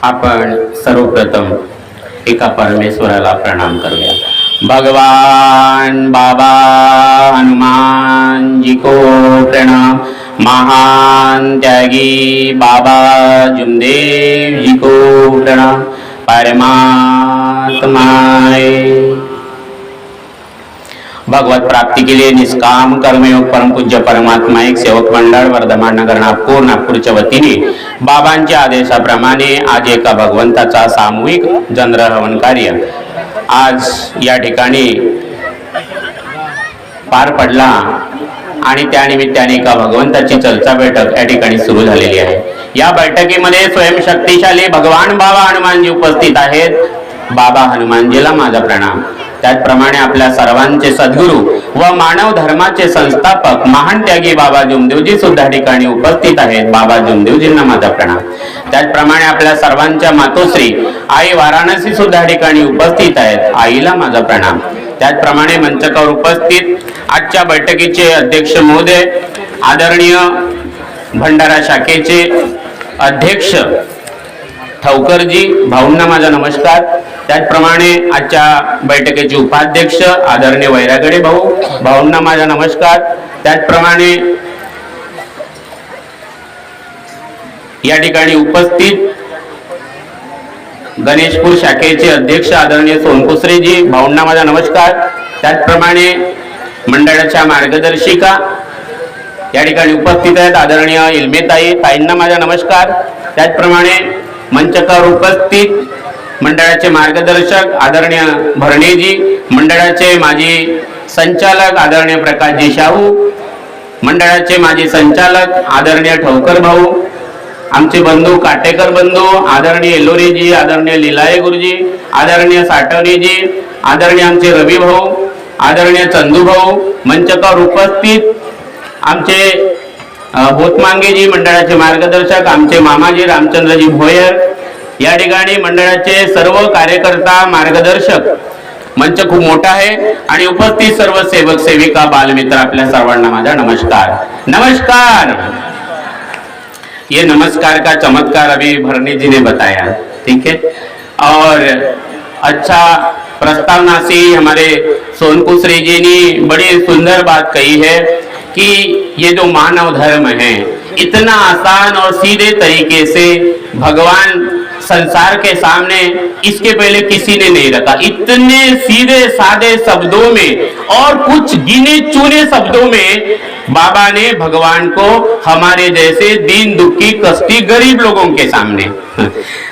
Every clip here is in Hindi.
आपण सर्वप्रथम एका परमेश्वराला प्रणाम करूया। भगवान बाबा हनुमान जी को प्रणाम। महान त्यागी बाबा जुमदेव जी को प्रणाम। परमात्माए भगवत प्राप्ति के लिए निष्काम कर्मयोग परम पूज्य परमात्मा एक सेवक मंडळ वर्धमान नगर नागपूरच्या वतीने बाबांच्या आदेशाप्रमाणे आज एका भगवंताचा सामूहिक चंद्र हवन कार्य आज या ठिकाणी पार पडला आणि त्यानिमित्ताने एका भगवंताची चर्चा बैठक या ठिकाणी सुरू झालेली आहे। या बैठकीमध्ये स्वयंशक्तिशाली भगवान बाबा हनुमानजी उपस्थित आहेत। बाबा हनुमानजीला माझा प्रणाम। त्याचप्रमाणे आपल्या सर्वांचे सद्गुरू व मानव धर्माचे संस्थापक महान त्यागी बाबा जुमदेवजी सुद्धा ठिकाणी उपस्थित आहेत। बाबा जुमदेवजींना माझा प्रणाम। त्याचप्रमाणे आपल्या सर्वांच्या मातोश्री आई वाराणसी सुद्धा ठिकाणी उपस्थित आहेत। आईला माझा प्रणाम। त्याचप्रमाणे मंचकावर उपस्थित आजच्या बैठकीचे अध्यक्ष महोदय आदरणीय भंडारा शाखेचे अध्यक्ष ठवकरजी भाऊंना माझा नमस्कार। त्याचप्रमाणे आजच्या बैठकीचे उपाध्यक्ष आदरणीय वैरागडे भाऊंना माझा नमस्कार। त्याचप्रमाणे या ठिकाणी उपस्थित गणेशपूर शाखेचे अध्यक्ष आदरणीय सोनकुसरेजी भाऊंना माझा नमस्कार। त्याचप्रमाणे मंडळाच्या मार्गदर्शिका या ठिकाणी उपस्थित आहेत आदरणीय इल्मेताई ताईंना माझा नमस्कार। त्याचप्रमाणे मंचकावर उपस्थित मंडळाचे मार्गदर्शक आदरणीय भरणेजी, मंडळाचे माजी संचालक आदरणीय प्रकाशजी शाहू, मंडळाचे माजी संचालक आदरणीय ठवकर भाऊ, आमचे बंधू काटेकर बंधू आदरणीय एलोरेजी, आदरणीय लीलाये गुरुजी, आदरणीय साठवणीजी, आदरणीय आमचे रवी भाऊ, आदरणीय चंदू भाऊ, मंचकावर उपस्थित आमचे भोतमांगेजी मंडळाचे मार्गदर्शक, आमचे मामाजी रामचंद्रजी भोयर, या ठिकाणी मंडळाचे सर्व कार्यकर्ता मार्गदर्शक। मंच खूप मोठा आहे आणि उपस्थित सर्व सेवक सेविका बालमित्र आपल्या सर्वांना माझा नमस्कार। नमस्कार। ये नमस्कार का चमत्कार अभी भरणी जी ने बताया, ठीक है। और अच्छा प्रस्तावना से हमारे सोनकुसरी जी ने बड़ी सुंदर बात कही है कि ये जो मानव धर्म है इतना आसान और सीधे तरीके से भगवान संसार के सामने इसके पहले किसी ने नहीं रखा। इतने सीधे सादे शब्दों में और कुछ गिने चुने शब्दों में बाबा ने भगवान को हमारे जैसे दीन दुखी कष्टी गरीब लोगों के सामने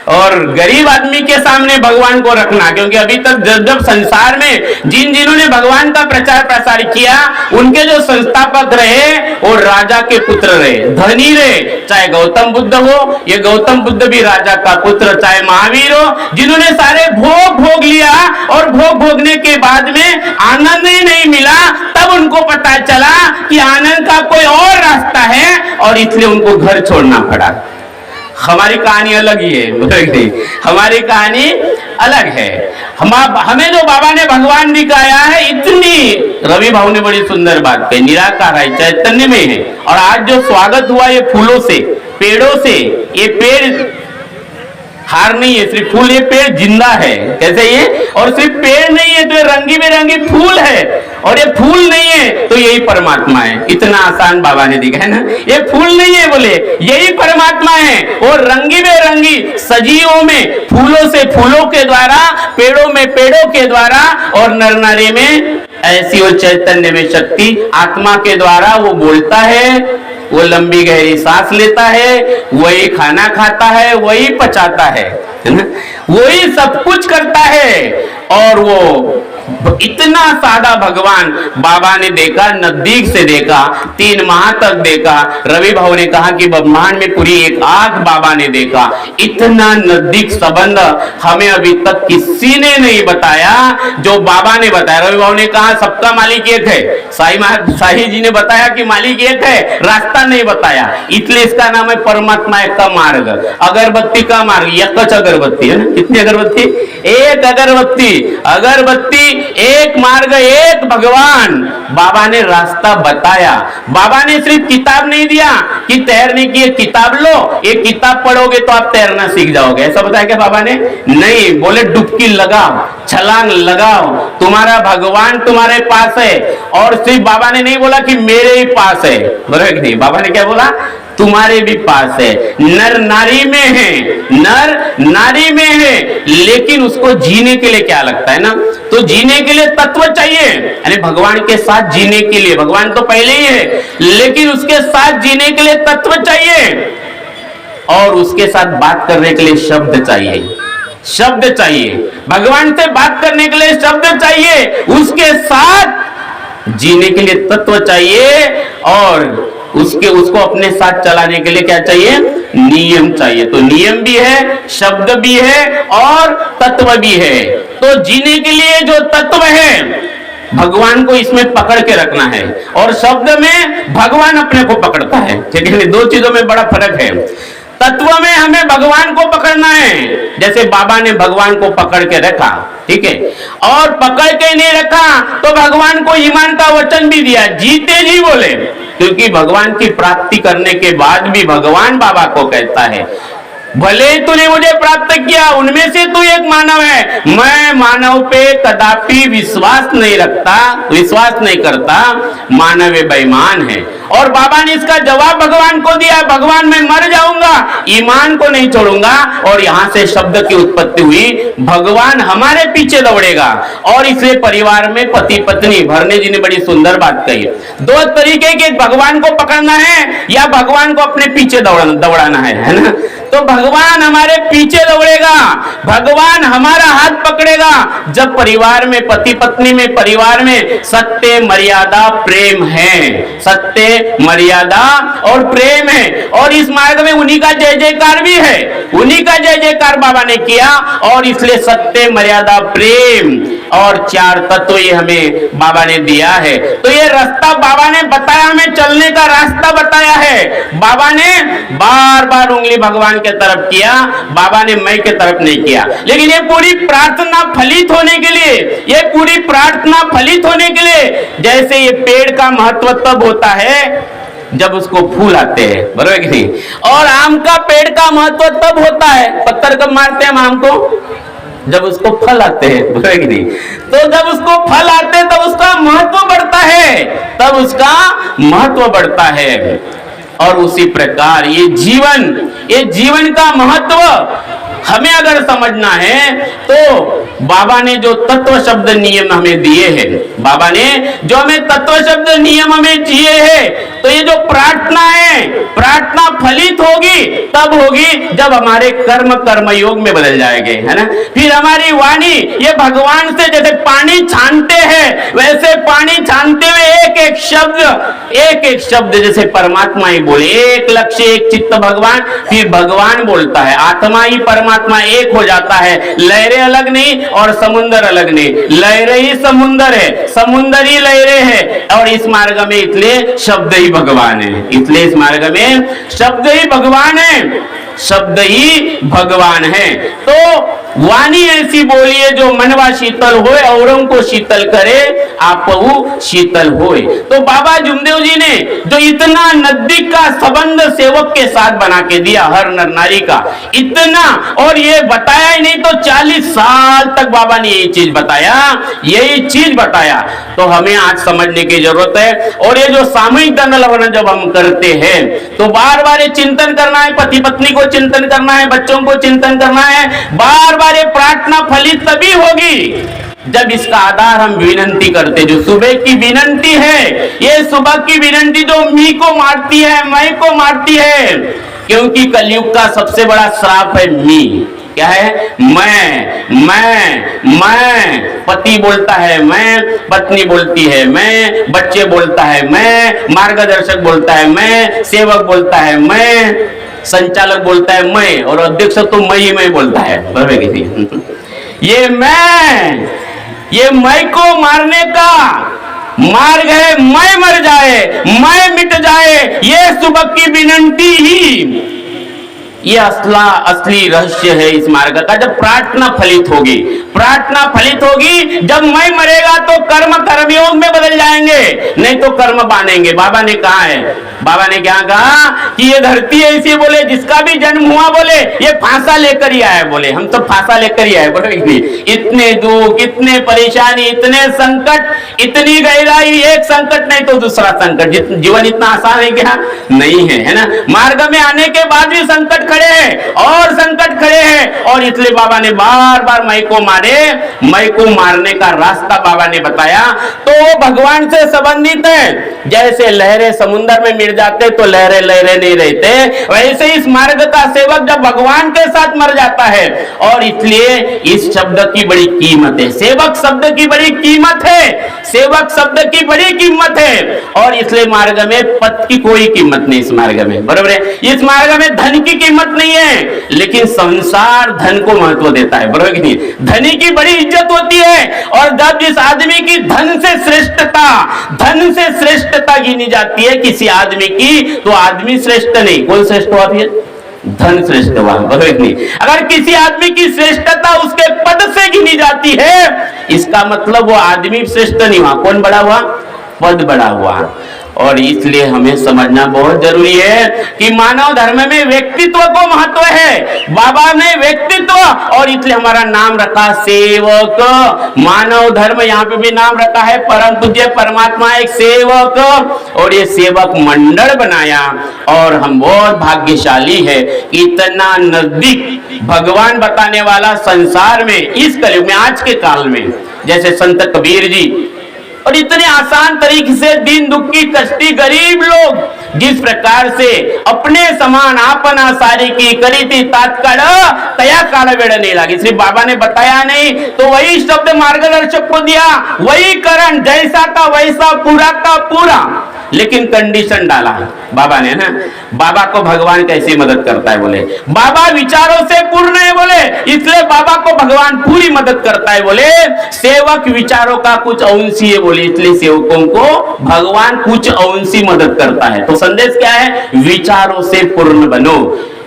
और गरीब आदमी के सामने भगवान को रखना, क्योंकि अभी तक जब संसार में जिन्होंने भगवान का प्रचार प्रसार किया उनके जो संस्थापक रहे वो राजा के पुत्र रहे, धनी रहे। चाहे गौतम बुद्ध हो, ये गौतम बुद्ध भी राजा का पुत्र, चाहे महावीर हो, जिन्होंने सारे भोग लिया और भोग भोगने के बाद में आनंद ही नहीं मिला, तब उनको पता चला कि आनंद का कोई और रास्ता है और इसलिए उनको घर छोड़ना पड़ा। हमारी कहानी अलग ही है, हमारी कहानी अलग है। हमें जो बाबा ने भगवान दिखाया है, इतनी रवि भाव ने बड़ी सुंदर बात कही, निराकार है, चैतन्य में है। और आज जो स्वागत हुआ ये फूलों से, पेड़ों से, ये पेड़ हार नहीं है, सिर्फ फूल, ये पेड़ जिंदा है। कैसे ये? और सिर्फ पेड़ नहीं है तो ये रंगी बेरंगी फूल है, और ये फूल नहीं है तो यही परमात्मा है। इतना आसान बाबा ने दिखा है ना, ये फूल नहीं है बोले, यही परमात्मा है। और रंगी बेरंगी सजीवों में फूलों से फूलों के द्वारा, पेड़ों में पेड़ों के द्वारा, और नर नारी में ऐसी वो चैतन्य में शक्ति आत्मा के द्वारा वो बोलता है, वो लंबी गहरी सांस लेता है, वही खाना खाता है, वही पचाता है ना, वही सब कुछ करता है। और वो इतना सादा भगवान बाबा ने देखा, नजदीक से देखा, 3 माह तक देखा। रवि भाव ने कहा कि ब्रह्मांड में पूरी एक आंख बाबा ने देखा। इतना नजदीक संबंध हमें अभी तक किसी ने नहीं बताया जो बाबा ने बताया। रवि भाव ने कहा सबका मालिक एक है, साई जी ने बताया कि मालिक एक है, रास्ता नहीं बताया, इसलिए इसका नाम है परमात्मा एक का मार्ग, अगरबत्ती का मार्ग। एकच अगरबत्ती है ना, कितनी अगरबत्ती? एक अगरबत्ती। अगरबत्ती एक मार्ग एक भगवान। बाबा ने रास्ता बताया। बाबा ने सिर्फ किताब नहीं दिया कि तैरने की एक किताब लो, एक किताब पढ़ोगे तो आप तैरना सीख जाओगे, ऐसा बताया क्या बाबा ने? नहीं, बोले डुबकी लगाओ, छलांग लगाओ, तुम्हारा भगवान तुम्हारे पास है। और सिर्फ बाबा ने नहीं बोला कि मेरे ही पास है, बराबर नहीं, बाबा ने क्या बोला? तुम्हारे भी पास है। नर नारी में है, नर नारी में है, लेकिन उसको जीने के लिए क्या लगता है ना, तो जीने के लिए तत्व चाहिए। यानी भगवान के साथ जीने के लिए, भगवान तो पहले ही है, लेकिन उसके साथ जीने के लिए तत्व चाहिए, और उसके साथ बात करने के लिए शब्द चाहिए, शब्द चाहिए। भगवान से बात करने के लिए शब्द चाहिए, उसके साथ जीने के लिए तत्व चाहिए, और उसको अपने साथ चलाने के लिए क्या चाहिए? नियम चाहिए। तो नियम भी है, शब्द भी है, और तत्व भी है। तो जीने के लिए जो तत्व है, भगवान को इसमें पकड़ के रखना है, और शब्द में भगवान अपने को पकड़ता है। ठीक है, दो चीजों में बड़ा फर्क है। तत्व में हमें भगवान को पकड़ना है, जैसे बाबा ने भगवान को पकड़ के रखा, ठीक है, और पकड़ के नहीं रखा तो भगवान को ईमान का वचन भी दिया, जीते जी बोले, क्योंकि भगवान की प्राप्ति करने के बाद भी भगवान बाबा को कहता है, भले तूने मुझे प्राप्त किया, उनमें से तू एक मानव है, मैं मानव पे कदापि विश्वास नहीं रखता, विश्वास नहीं करता, मानव बेईमान है। और बाबा ने इसका जवाब भगवान को दिया, भगवान मैं मर जाऊंगा, ईमान को नहीं छोड़ूंगा। और यहां से शब्द की उत्पत्ति हुई, भगवान हमारे पीछे दौड़ेगा। और इसलिए परिवार में पति पत्नी, भरने जी ने बड़ी सुंदर बात कही, दो तरीके के, भगवान को पकड़ना है या भगवान को अपने पीछे दौड़ाना है ना? तो भगवान हमारे पीछे दौड़ेगा, भगवान हमारा हाथ पकड़ेगा। जब परिवार में, पति पत्नी में, परिवार में सत्य मर्यादा प्रेम है, सत्य मर्यादा और प्रेम है, और इस मार्ग में उन्हीं का जय जयकार भी है, उन्हीं का जय जयकार बाबा ने किया। और इसलिए सत्य मर्यादा प्रेम और चार तत्व ये हमें बाबा ने दिया है। तो ये रास्ता बाबा ने बताया, हमें चलने का रास्ता बताया है। बाबा ने बार बार उंगली भगवान के तरफ किया, बाबा ने मैं के तरफ नहीं किया। लेकिन ये पूरी प्रार्थना फलित होने के लिए, ये पूरी प्रार्थना फलित होने के लिए, जैसे ये पेड़ का महत्व तब होता है जब उसको फूल आते हैं, बराबर कि नहीं? और आम का पेड़ का महत्व तब होता है, पत्थर कब मारते हैं हम आम को? जब उसको फल आते हैं, बराबर कि नहीं? तो जब उसको फल आते हैं तब उसका महत्व बढ़ता है, तब उसका महत्व बढ़ता है। और उसी प्रकार ये जीवन का महत्व हमें अगर समझना है, तो बाबा ने जो तत्व शब्द नियम हमें दिए हैं, बाबा ने जो हमें तत्व शब्द नियम हमें दिए हैं, तो ये जो प्रार्थना है, प्रार्थना फलित होगी तब होगी जब हमारे कर्म योग में बदल जाएंगे, है ना? फिर हमारी वाणी, ये भगवान से जैसे पानी छानते हैं, वैसे पानी छानते हुए एक एक शब्द जैसे परमात्मा ही बोले, एक लक्ष्य एक चित्त भगवान, फिर भगवान बोलता है, आत्मा ही परमात्मा एक हो जाता है। लहरें अलग नहीं और समुंदर अलग नहीं, लहरें ही समुंदर है, समुंदर ही लहरें है। और इस मार्ग में इसलिए शब्द ही भगवान है, इसलिए इस मार्ग में शब्द ही भगवान है, शब्द ही भगवान है। तो वाणी ऐसी बोलिए जो मनवा शीतल होए, औरों को शीतल करे, आपहु शीतल होए। तो बाबा जुमदेव जी ने जो इतना नजदीक का संबंध सेवक के साथ बना के दिया, हर नर नारी का इतना, और ये बताया ही नहीं तो 40 साल तक बाबा ने यही चीज बताया, यही चीज बताया। तो हमें आज समझने की जरूरत है। और ये जो सामूहिक दंड जब हम करते हैं, तो बार बार ये चिंतन करना है, पति पत्नी को चिंतन करना है, बच्चों को चिंतन करना है, बार बार ये प्रार्थना फलित तभी होगी जब इसका आधार हम विनंती करते। जो सुबह की विनंती है, ये सुबह की विनंती जो मी को मारती है, मैं को मारती है, क्योंकि कलयुग का सबसे बड़ा श्राप है मी। क्या है? मैं पति बोलता है मैं, पत्नी बोलती है मैं, बच्चे बोलता है मैं, मार्गदर्शक बोलता है मैं, सेवक बोलता है मैं, संचालक बोलता है मैं, और अध्यक्ष तो मैं बोलता है, बराबर किसी। ये मैं को मारने का मार्ग है, मैं मर जाए, मैं मिट जाए, ये सुबह की विनंती ही, ये असली रहस्य है इस मार्ग का। जब प्रार्थना फलित होगी, प्रार्थना फलित होगी, जब मैं मरेगा तो कर्म कर्मयोग में बदल जाएंगे, नहीं तो कर्म बांधेंगे। बाबा ने कहा है, बाबा ने क्या कहा कि ये धरती ऐसी, बोले जिसका भी जन्म हुआ बोले ये फांसा लेकर ही आया, बोले हम तो फांसा लेकर ही आए, बोले इतने दुख, इतने परेशानी, इतने संकट, इतनी गहराई, एक संकट नहीं तो दूसरा संकट। जीवन इतना आसान है क्या? नहीं है, है ना। मार्ग में आने के बाद भी संकट खड़े हैं और संकट खड़े हैं, और इसलिए बाबा ने बार बार मैं को मारे, मैं को मारने का रास्ता बाबा ने बताया। तो वो भगवान से संबंधित है। जैसे लहरें समुद्र में मिल जाते तो लहरें लहरें नहीं रहते, वैसे इस मार्ग का सेवक जब भगवान के साथ मर जाता है। और इसलिए इस शब्द की बड़ी कीमत है, सेवक शब्द की बड़ी कीमत है, सेवक शब्द की बड़ी कीमत है। और इसलिए मार्ग में पद की कोई कीमत नहीं, इस मार्ग में, बराबर है। इस मार्ग में धन की कीमत नहीं है, लेकिन संसार धन को महत्व देता है, बराबर नहीं। धनी की बड़ी इज्जत होती है, और जब जिस आदमी की धन से श्रेष्ठता गिनी जाती है किसी आदमी की, तो आदमी श्रेष्ठ नहीं, कौन श्रेष्ठ हुआ फिर? धन श्रेष्ठ हुआ, बराबर नहीं। अगर किसी आदमी की श्रेष्ठता उसके पद से गिनी जाती है, इसका मतलब वो आदमी श्रेष्ठ नहीं हुआ, कौन बड़ा हुआ? पद बड़ा हुआ। और इसलिए हमें समझना बहुत जरूरी है कि मानव धर्म में व्यक्तित्व को महत्व है। बाबा ने व्यक्तित्व, और इसलिए हमारा नाम रखा सेवक। मानव धर्म यहाँ पे भी नाम रखा है, परम पूज्य परमात्मा एक सेवक, और ये सेवक मंडल बनाया। और हम बहुत भाग्यशाली है, इतना नजदीक भगवान बताने वाला संसार में, इस कलयुग में, आज के काल में, जैसे संत कबीर जी, और इतने आसान तरीके से दीन दुखी कष्टी गरीब लोग जिस प्रकार से अपने समान आपना सारी की करी थी, तात्काल तया काल वेड़ नहीं लगी। सिर्फ बाबा ने बताया नहीं, तो वही शब्द मार्गदर्शक को दिया, वही करण, जैसा का वैसा, पूरा का पूरा, लेकिन कंडीशन डाला बाबा ने ना। बाबा को भगवान कैसे मदद करता है? बोले बाबा विचारों से पूर्ण है, बोले इसलिए बाबा को भगवान पूरी मदद करता है। बोले सेवक विचारों का कुछ अंशी है, बोले इसलिए सेवकों को भगवान कुछ अंशी मदद करता है। तो संदेश क्या है? विचारों से पूर्ण बनो,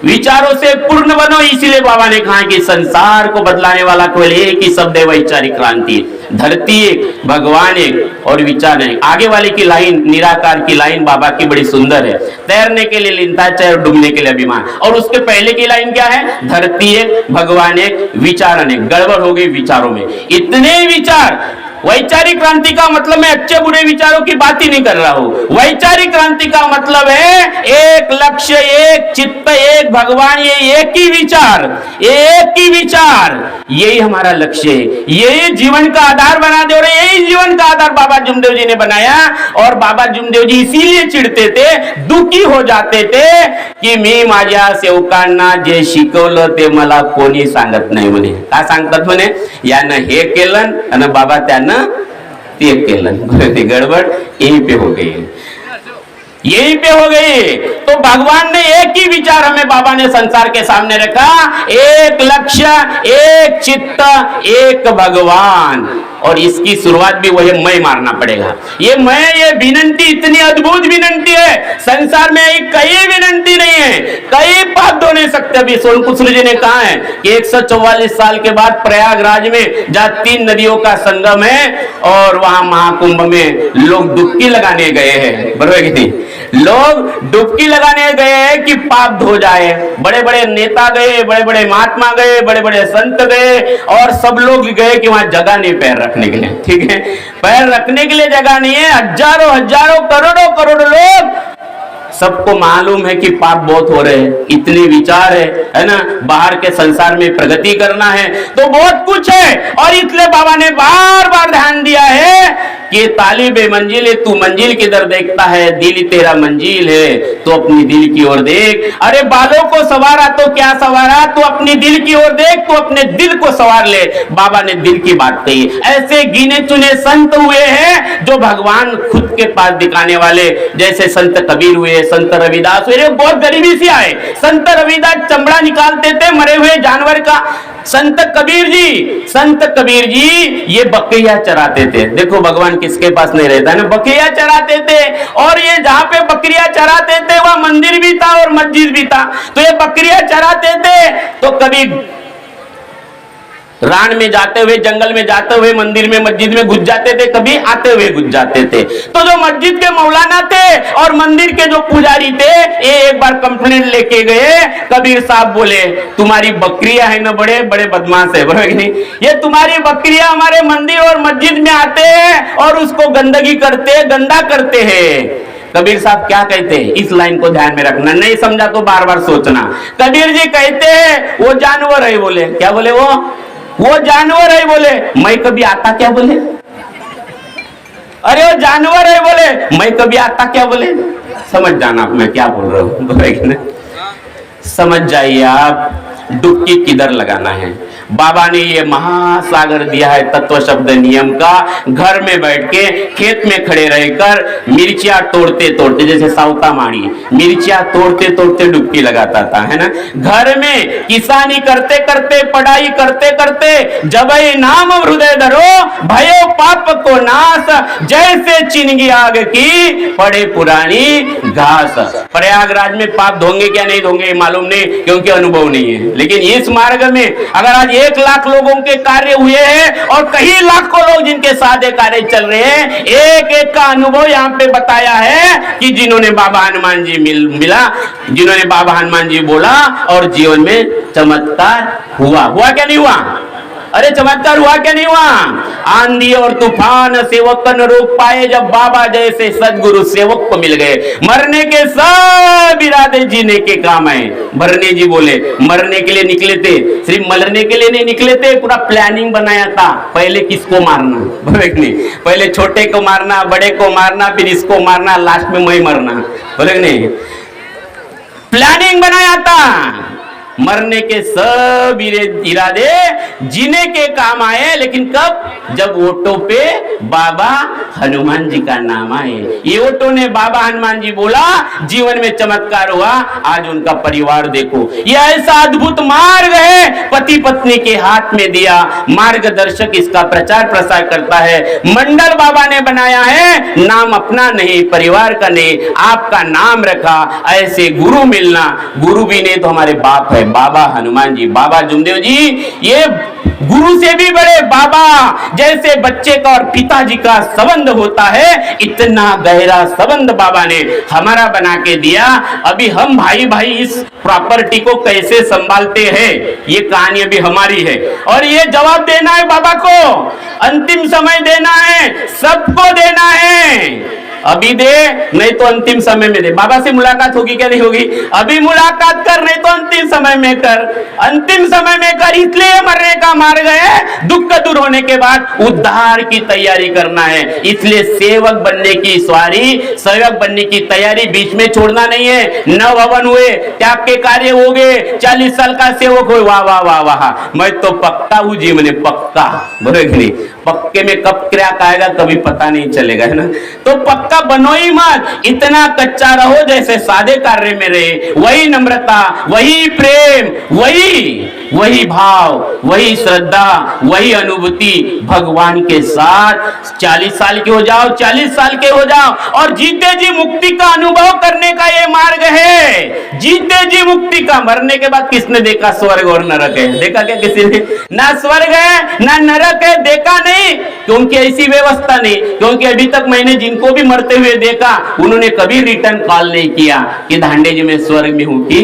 विचारों से पूर्ण बनो। इसीलिए बाबा ने कहा कि संसार को बदलाने वाला केवल एक ही शब्द है, वैचारिक क्रांति। धरती एक, भगवान एक, और विचार एक। आगे वाली की लाइन, निराकार की लाइन बाबा की बड़ी सुंदर है। तैरने के लिए लिंता चाहे और डूबने के लिए अभिमान। और उसके पहले की लाइन क्या है? धरती एक, भगवान एक, विचार अनेक। गड़बड़ हो गई विचारों में, इतने विचार। वैचारिक क्रांति का मतलब मैं अच्छे बुरे विचारों की बात ही नहीं कर रहा हूं। वैचारिक क्रांति का मतलब है एक लक्ष्य, एक चित्त, एक भगवान, ये एक ही विचार, एक ही विचार, यही हमारा लक्ष्य है, यही जीवन का आधार बना दे। और यही जीवन का आधार बाबा जुमदेव जी ने बनाया। और बाबा जुमदेव जी इसीलिए चिढ़ते थे, दुखी हो जाते थे की मी माझ्या सेवकांना जे शिकवलं ते मला कोणी सांगत नाही म्हणे। का सांगतात म्हणे? यानं हे केलं आणि बाबा त्यानं ते केलं। गड़बड़ यहीं पे हो गई, यहीं पे हो गई। तो भगवान ने एक ही विचार हमें बाबा ने संसार के सामने रखा, एक लक्ष्य, एक चित्त, एक भगवान। और इसकी शुरुआत भी वही मैं मारना पड़ेगा। ये मैं, ये विनंती इतनी अद्भुत विनंती है, संसार में कई विनंती नहीं है, कई पाप धो नहीं सकते। अभी सोनकुसुर जी ने कहा है कि 144 साल के बाद प्रयागराज में जहाँ 3 नदियों का संगम है, और वहां महाकुंभ में लोग डुबकी लगाने गए हैं, बराबर कि नहीं? लोग डुबकी लगाने गए हैं कि पाप धो जाए। बड़े बड़े नेता गए, बड़े बड़े महात्मा गए, बड़े बड़े संत गए, और सब लोग गए कि वहां जगह नहीं पैर रखने के लिए, ठीक है? पैर रखने के लिए जगह नहीं है। हजारों हजारों करोड़ों करोड़ लोग, सबको मालूम है कि पाप बहुत हो रहे हैं, इतने विचार है ना, बाहर के संसार में प्रगति करना है, तो बहुत कुछ है। और इसलिए बाबा ने बार बार ध्यान दिया है कि तालिबे मंजिल है, तू मंजिल किधर देखता है, दिल तेरा मंजिल है, तो अपनी दिल की ओर देख। अरे बालों को सवारा तो क्या सवारा, तू अपनी दिल की ओर देख, तू अपने दिल को सवार ले। बाबा ने दिल की बात कही। ऐसे गिने चुने संत हुए हैं जो भगवान खुद के पास दिखाने वाले, जैसे संत कबीर हुए, संत रविदास हुए। बहुत गरीबी से आए। संत रविदास चमड़ा निकालते थे मरे हुए जानवर का, संत कबीर जी ये बकरियां चराते थे। देखो भगवान किसके पास नहीं रहता ना, बकरियां चराते थे। और ये जहां पे बकरियां चराते थे वहां मंदिर भी था और मस्जिद भी था। तो ये बकरियां चराते थे तो कभी रान में जाते हुए, जंगल में जाते हुए, मंदिर में मस्जिद में घुस जाते थे, कभी आते हुए घुस जाते थे। तो जो मस्जिद के मौलाना थे और मंदिर के जो पुजारी थे, ये एक बार कंप्लेंट लेके गए। कबीर साहब बोले तुम्हारी बकरियां है ना, बड़े बड़े बदमाश है, बराबर नहीं? ये तुम्हारी बकरियां हमारे मंदिर और मस्जिद में आते हैं और उसको गंदगी करते, गंदा करते हैं। कबीर साहब क्या कहते हैं, इस लाइन को ध्यान में रखना, नहीं समझा तो बार बार सोचना। कबीर जी कहते हैं वो जानवर है। बोले क्या बोले? वो जानवर है। बोले मैं कभी आता क्या? बोले अरे वो जानवर है। बोले मैं कभी आता क्या? बोले समझ जाना आप मैं क्या बोल रहा हूं, समझ जाइए आप डुबकी किधर लगाना है। बाबा ने ये महासागर दिया है तत्व शब्द नियम का। घर में बैठ के खेत में खड़े रहकर मिर्चियां तोड़ते तोड़ते, जैसे साउता माड़ी मिर्चियां तोड़ते तोड़ते डुबकी लगाता था, है ना। घर में किसानी करते करते, पढ़ाई करते करते, जब नाम हृदय धरो भयो पाप को नाश, जैसे चिनगी आग की पड़े पुरानी घास। प्रयागराज में पाप धोंगे क्या नहीं धोंगे मालूम नहीं, क्योंकि अनुभव नहीं है। लेकिन इस मार्ग में अगर आज 1 लाख लोगों के कार्य हुए हैं और कई लाखों लोग जिनके साथ ये कार्य चल रहे हैं, एक एक का अनुभव यहाँ पे बताया है कि जिन्होंने बाबा हनुमान जी मिला, जिन्होंने बाबा हनुमान जी बोला और जीवन में चमत्कार हुआ क्या नहीं हुआ? अरे चमत्कार हुआ क्या नहीं हुआ? आंधी और तूफान सेवक न रोक पाए जब बाबा जैसे सदगुरु सेवक को मिल गए। मरने के सब इरादे जीने के काम आए। भरने जी बोले मरने के लिए निकले थे, सिर्फ मरने के लिए नहीं निकले थे, पूरा प्लानिंग बनाया था। पहले किसको मारना, नहीं पहले छोटे को मारना, बड़े को मारना, फिर इसको मारना, लास्ट में मैं मरना, बोले नहीं प्लानिंग बनाया था। मरने के सब इरादे जीने के काम आए, लेकिन कब? जब ओटो पे बाबा हनुमान जी का नाम आए। ये ओटो ने बाबा हनुमान जी बोला, जीवन में चमत्कार हुआ। आज उनका परिवार देखो, ये ऐसा अद्भुत मार्ग है, पति पत्नी के हाथ में दिया, मार्गदर्शक इसका प्रचार प्रसार करता है। मंडल बाबा ने बनाया है, नाम अपना नहीं, परिवार का नहीं, आपका नाम रखा। ऐसे गुरु मिलना, गुरु भी नहीं तो हमारे बाप है, बाबा हनुमान जी, बाबा जुमदेव जी। ये गुरु से भी बड़े बाबा जैसे बच्चे का और पिताजी का संबंध होता है, इतना गहरा संबंध बाबा ने हमारा बना के दिया। अभी हम भाई भाई इस प्रॉपर्टी को कैसे संभालते हैं, ये कहानी अभी हमारी है। और ये जवाब देना है बाबा को, अंतिम समय देना है, सबको देना है। अभी दे नहीं तो अंतिम समय में दे। बाबा से मुलाकात होगी क्या नहीं होगी? अभी मुलाकात कर, नहीं तो अंतिम समय में कर। अंतिम समय में कर, इसलिए मरने का मार्ग है। दुख दूर होने के बाद उद्धार की तैयारी करना है। इसलिए सेवक बनने की सवारी, सेवक बनने की तैयारी बीच में छोड़ना नहीं है। 9 हवन हुए, त्याग के कार्य हो गए, 40 साल का सेवक हुए, वाह वाह वाह वाह, मैं तो पक्का हूँ जी, मैंने पक्का, बोलेगी नहीं पक्के में कब क्या आएगा कभी पता नहीं चलेगा, है ना। तो पक्का बनो ही मत, इतना कच्चा रहो जैसे सादे कार्य में रहे। वही नम्रता, वही प्रेम, वही भाव, वही श्रद्धा, वही अनुभूति भगवान के साथ 40 साल के हो जाओ, 40 साल के हो जाओ, और जीते जी मुक्ति का अनुभव करने का ये मार्ग है। जीते जी मुक्ति का। मरने के बाद किसने देखा स्वर्ग और नरक है? देखा क्या किसी ने? ना स्वर्ग है ना नरक है, देखा नहीं, क्योंकि ऐसी व्यवस्था नहीं। क्योंकि अभी तक मैंने जिनको भी मरते हुए देखा, उन्होंने कभी रिटर्न कॉल नहीं किया कि धांडे जी मैं स्वर्ग में हूं कि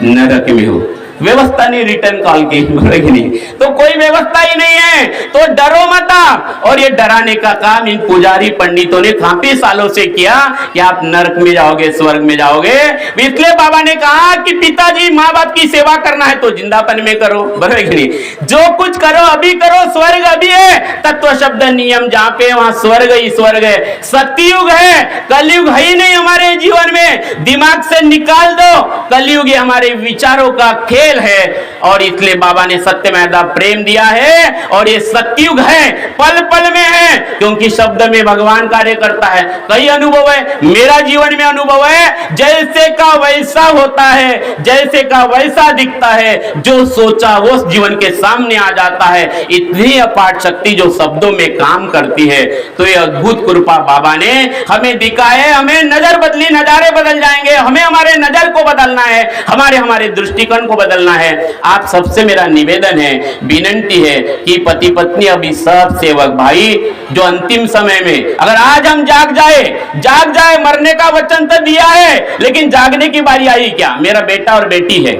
नरक में हूं। व्यवस्था नहीं रिटर्न कॉल की, नहीं तो कोई व्यवस्था ही नहीं है। तो डरो मत आप। और ये डराने का काम इन पुजारी पंडितों ने काफी सालों से किया कि आप नरक में जाओगे, स्वर्ग में जाओगे। इसलिए बाबा ने कहा कि पिताजी माँ बाप की सेवा करना है तो जिंदापन में करो, बराबर नहीं, जो कुछ करो अभी करो, स्वर्ग अभी है। तत्व शब्द नियम जहाँ पे वहां स्वर्ग ही स्वर्ग है। सतयुग है, कलयुग है ही नहीं हमारे जीवन में। दिमाग से निकाल दो, कलयुग हमारे विचारों का खेल है। और इसलिए बाबा ने सत्यमेव प्रेम दिया है और ये सत्युग है, पल पल में है, क्योंकि शब्द में भगवान कार्य करता है। कई अनुभव है, मेरा जीवन में अनुभव है, जैसे का वैसा होता है, जैसे का वैसा दिखता है, जो सोचा वो जीवन के सामने आ जाता है। इतनी अपार शक्ति जो शब्दों में काम करती है। तो ये अद्भुत कृपा बाबा ने हमें दिखाए। हमें नजर बदली, नजारे बदल जाएंगे, हमें हमारे नजर को बदलना है, हमारे दृष्टिकोण को बदलना है। आप सबसे मेरा निवेदन है, विनंती है कि पति पत्नी अभी सब सेवक भाई जो अंतिम समय में अगर आज हम जाग जाए, मरने का वचन तो दिया है, लेकिन जागने की बारी आई क्या? मेरा बेटा और बेटी है,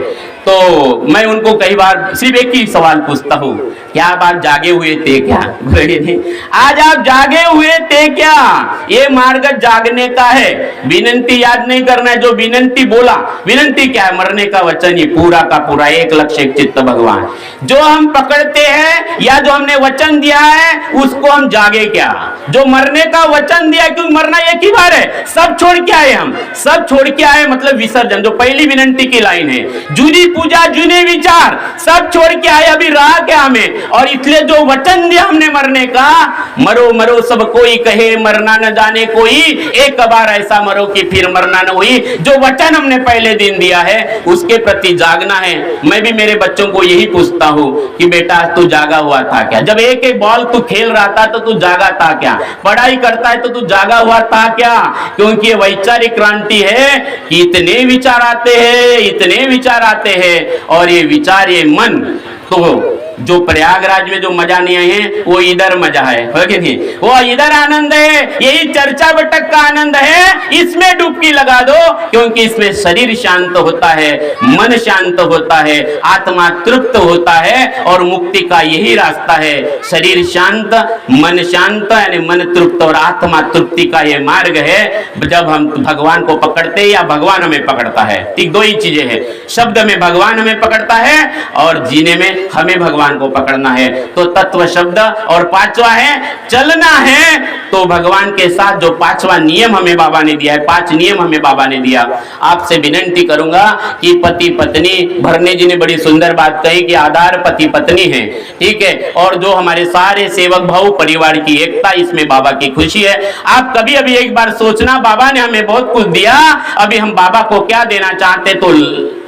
तो मैं उनको कई बार सिर्फ एक ही सवाल पूछता हूँ, क्या आप जागे हुए थे क्या? आज आप जागे हुए थे क्या? ये मार्ग जागने का है। विनंती याद नहीं करना है, जो विनंती बोला, विनंती क्या है? मरने का वचन ही पूरा का पूरा, एक लक्ष्य एक चित्त भगवान। जो हम पकड़ते हैं या जो हमने वचन दिया है उसको हम जागे क्या? जो मरने का वचन दिया, क्योंकि मरना एक ही बार है, सब छोड़ के आए, हम सब छोड़ के आए, मतलब विसर्जन, जो पहली विनंती की लाइन है, जूनी पूजा जूने विचार सब छोड़ के आए, अभी रहा क्या हमें? और इसलिए जो वचन दिया हमने मरने का, मरो मरो सब कोई कहे, मरना न जाने कोई, एक बार ऐसा मरो कि फिर मरना न हुई। जो वचन हमने पहले दिन दिया है उसके प्रति जागना है। मैं भी मेरे बच्चों को यही पूछता हूँ कि बेटा तू जागा हुआ था क्या? जब एक एक बॉल तू खेल रहा था तो तू जागा था क्या? पढ़ाई करता है तो तू जागा हुआ था क्या? क्योंकि ये वैचारिक क्रांति है कि इतने विचार आते हैं, इतने विचार आते हैं, और ये विचार, ये मन, तो जो प्रयागराज में जो मजा नहीं आए हैं वो इधर मजा है कि नहीं? वो इधर आनंद है, यही चर्चा बटक का आनंद है, इसमें डुबकी लगा दो, क्योंकि इसमें शरीर शांत होता है, मन शांत होता है, आत्मा तृप्त होता है, और मुक्ति का यही रास्ता है। शरीर शांत, मन शांत, यानी मन तृप्त और आत्मा तृप्ति का ये मार्ग है। जब हम भगवान को पकड़ते हैं या भगवान हमें पकड़ता है, ठीक दो ही चीजें हैं, शब्द में भगवान हमें पकड़ता है और जीने में हमें भगवान को पकड़ना है। तो तत्व शब्द, और पांचवा है चलना है, तो भगवान के साथ जो पांचवा नियम हमें बाबा ने दिया है, 5 नियम हमें बाबा ने दिया। आपसे विनंती करूंगा कि पति पत्नी, भरने जी ने बड़ी सुंदर बात कही कि आधार पति पत्नी है, ठीक है, और जो हमारे सारे सेवक भाव, परिवार की एकता, इसमें बाबा की खुशी है। आप कभी अभी एक बार सोचना, बाबा ने हमें बहुत कुछ दिया, अभी हम बाबा को क्या देना चाहते, तो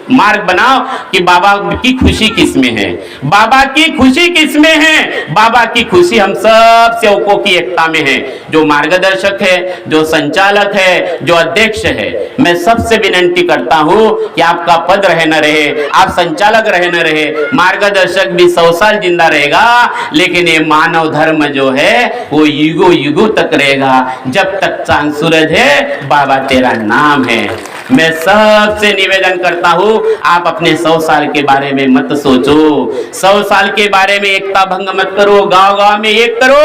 मार्ग बनाओ कि बाबा की खुशी किसमें है, बाबा की खुशी किसमें है। बाबा की खुशी हम सब सेवकों की एकता में है, जो मार्गदर्शक है, जो संचालक है, जो अध्यक्ष है। मैं सबसे विनंती करता हूं कि आपका पद रहे न रहे, आप संचालक रहे न रहे, मार्गदर्शक भी 100 साल जिंदा रहेगा, लेकिन ये मानव धर्म जो है वो युगों युगों तक रहेगा। जब तक चांद सूरज है बाबा तेरा नाम है। मैं सबसे निवेदन करता हूं, आप अपने 100 साल के बारे में मत सोचो, 100 साल के बारे में एकता भंग मत करो, गांव गांव में एक करो,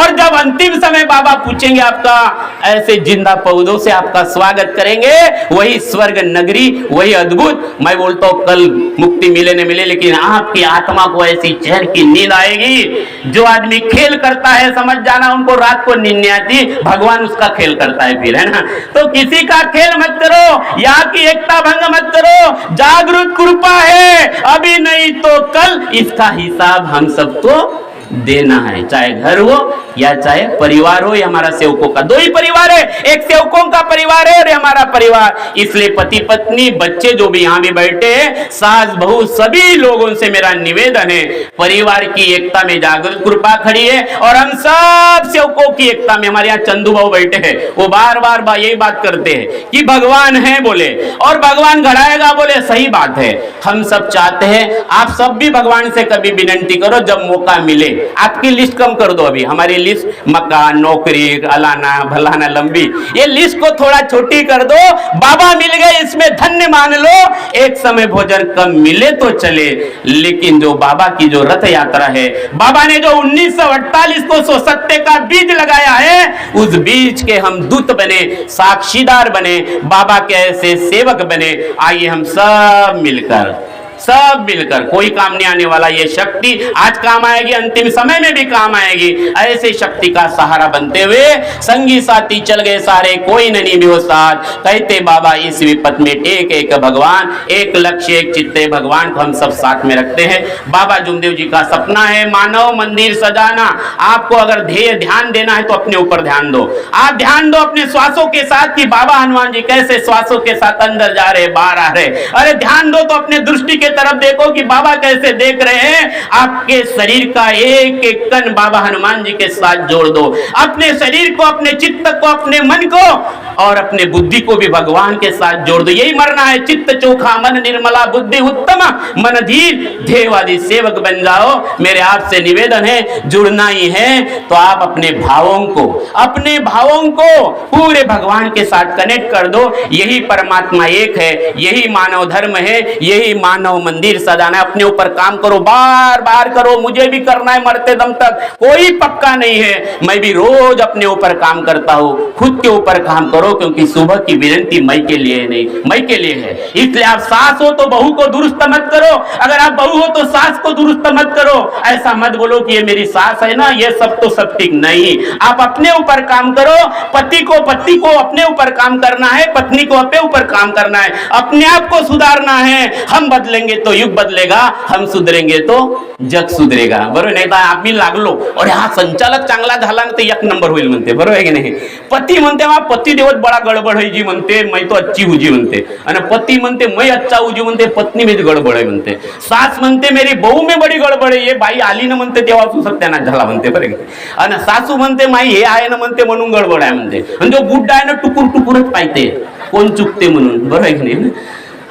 और जब अंतिम समय बाबा पूछेंगे आपका, ऐसे जिंदा पौधों से आपका स्वागत करेंगे, वही स्वर्ग नगरी, वही अद्भुत। मैं बोलता हूं कल मुक्ति मिले न मिले, लेकिन आपकी आत्मा को ऐसी चैन की नींद आएगी। जो आदमी खेल करता है, समझ जाना उनको रात को नींद नहीं आती, भगवान उसका खेल करता है फिर, है ना? तो किसी का खेल मत करो, यहाँ की एकता भंग मत करो। जागृत कृपा है, अभी नहीं तो कल इसका हिसाब हम सबको देना है, चाहे घर हो या चाहे परिवार हो, या हमारा सेवकों का 2 ही परिवार है, एक सेवकों का परिवार है और हमारा परिवार। इसलिए पति पत्नी बच्चे जो भी यहाँ भी बैठे हैं, सास बहू, सभी लोगों से मेरा निवेदन है, परिवार की एकता में जागृत कृपा खड़ी है, और हम सब सेवकों की एकता में। हमारे यहाँ चंदू बाबू बैठे हैं, वो बार बार यही बात करते हैं कि भगवान है बोले, और भगवान घड़ाएगा बोले, सही बात है। हम सब चाहते हैं, आप सब भी भगवान से कभी विनंती करो, जब मौका मिले आपकी लिस्ट कम कर दो। अभी हमारी लिस्ट मकान, नौकरी, अलाना भलाना लंबी, ये लिस्ट को थोड़ा छोटी कर दो। बाबा मिल गए इसमें धन्य मान लो, एक समय भोजन कम मिले तो चले, लेकिन जो बाबा की जो रथ यात्रा है, बाबा ने जो 1948 को सत्य का बीज लगाया है, उस बीज के हम दूत बने, साक्षीदार बने, बाबा के ऐसे सेवक बने। आइए हम सब मिलकर सब मिलकर, कोई काम नहीं आने वाला ये शक्ति आज काम आएगी, अंतिम समय में भी काम आएगी। ऐसे शक्ति का सहारा बनते हुए संगी साथी चल गए सारे, कोई नहीं भी हो साथ, कहते बाबा इस विपत में टेक एक भगवान, एक लक्ष्य एक चित्ते भगवान को हम सब साथ में रखते हैं। बाबा जुमदेव जी का सपना है मानव मंदिर सजाना। आपको अगर ध्येय ध्यान देना है तो अपने ऊपर ध्यान दो, आप ध्यान दो अपने श्वासों के साथ कि बाबा हनुमान जी कैसे श्वासों के साथ अंदर जा रहे बाहर आ रहे। अरे ध्यान दो तो अपने दृष्टि के तरफ देखो कि बाबा कैसे देख रहे हैं। आपके शरीर का एक एक कण बाबा हनुमान जी के साथ जोड़ दो, अपने शरीर को, अपने चित्त को, अपने मन को और अपने बुद्धि को भी भगवान के साथ जोड़ दो। यही मरना है, चित्त चोखा मन निर्मला बुद्धि उत्तम मन धीर देवादि सेवक बन जाओ। मेरे आपसे निवेदन है, जुड़ना ही है तो आप अपने भावों को पूरे भगवान के साथ कनेक्ट कर दो। यही परमात्मा एक है, यही मानव धर्म है, यही मानव मंदिर सजाना है। अपने ऊपर काम करो, बार बार करो, मुझे भी करना है मरते दम तक, कोई पक्का नहीं है। मैं भी रोज अपने ऊपर काम करता हूँ, खुद के ऊपर काम करो, क्योंकि सुबह की विनती मई के लिए नहीं, मई के लिए है। इसलिए आप सास हो तो बहू को दुरुस्त मत करो, अगर आप बहू हो तो सास को दुरुस्त मत करो। ऐसा मत बोलो कि ये मेरी सास है ना, ये सब तो सब ठीक नहीं। आप अपने ऊपर काम करो, पति को अपने ऊपर काम करना है, पत्नी को अपने ऊपर काम करना है, अपने आप को सुधारना है। हम बदलेंगे तो युग बदलेगा, हम सुधरेंगे तो जग सुधरेगा, बरोबर नाही? आम्ही लागलो और हा संचालक चांगला झाला ना ते एक नंबर होईल म्हणते, बरोबर आहे की नाही? पती म्हणते मा पती देवत बडा गडबड है जी म्हणते, मैं तो अच्छी हुजी म्हणते, आणि पती म्हणते मैं अच्छा हुजी म्हणते, पत्नी में गडबड आहे म्हणते। सास म्हणते मेरी बहू में बड़ी गडबड आहे, ये बाई आली ना म्हणते तेव्हा तू सत्यानाश झाला म्हणते, बरोबर आहे? आणि सासू म्हणते माई हे आहे ना म्हणते म्हणून गडबड आहे म्हणते, आणि जो बुड्ढा आहे ना टुकुर टुकुरच पाहते कोण चुकते म्हणून, बरोबर आहे की नाही?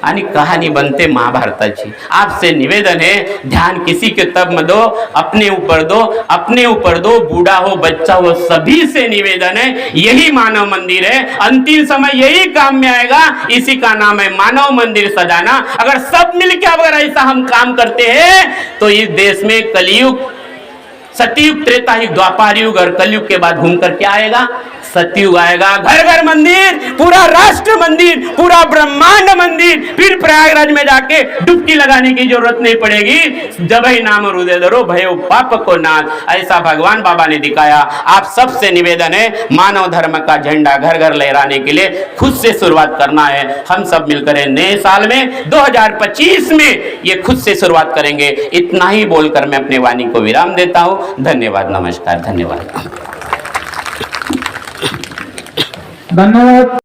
आणि कहानी बनते महाभारताची। आपसे निवेदन है, ध्यान किसी के तब में दो, अपने ऊपर दो, अपने ऊपर दो, बूढ़ा हो बच्चा हो सभी से निवेदन है। यही मानव मंदिर है, अंतिम समय यही काम में आएगा, इसी का नाम है मानव मंदिर सजाना। अगर सब मिलकर अगर ऐसा हम काम करते हैं तो इस देश में कलयुग, सतयुग, त्रेता युग, द्वापर युग और कलयुग के बाद घूमकर क्या आएगा? सतयुग आएगा। घर घर मंदिर, पूरा राष्ट्र मंदिर, पूरा ब्रह्मांड मंदिर। फिर प्रयागराज में जाके डुबकी लगाने की जरूरत नहीं पड़ेगी। जब ही नाम हृदय धरो भयो पाप को नाथ, ऐसा भगवान बाबा ने दिखाया। आप सबसे निवेदन है, मानव धर्म का झंडा घर घर लहराने के लिए खुद से शुरुआत करना है। हम सब मिलकर नए साल में 2025 में ये खुद से शुरुआत करेंगे। इतना ही बोलकर मैं अपने वाणी को विराम देता हूँ। धन्यवाद, नमस्कार, धन्यवाद। धन्यवाद।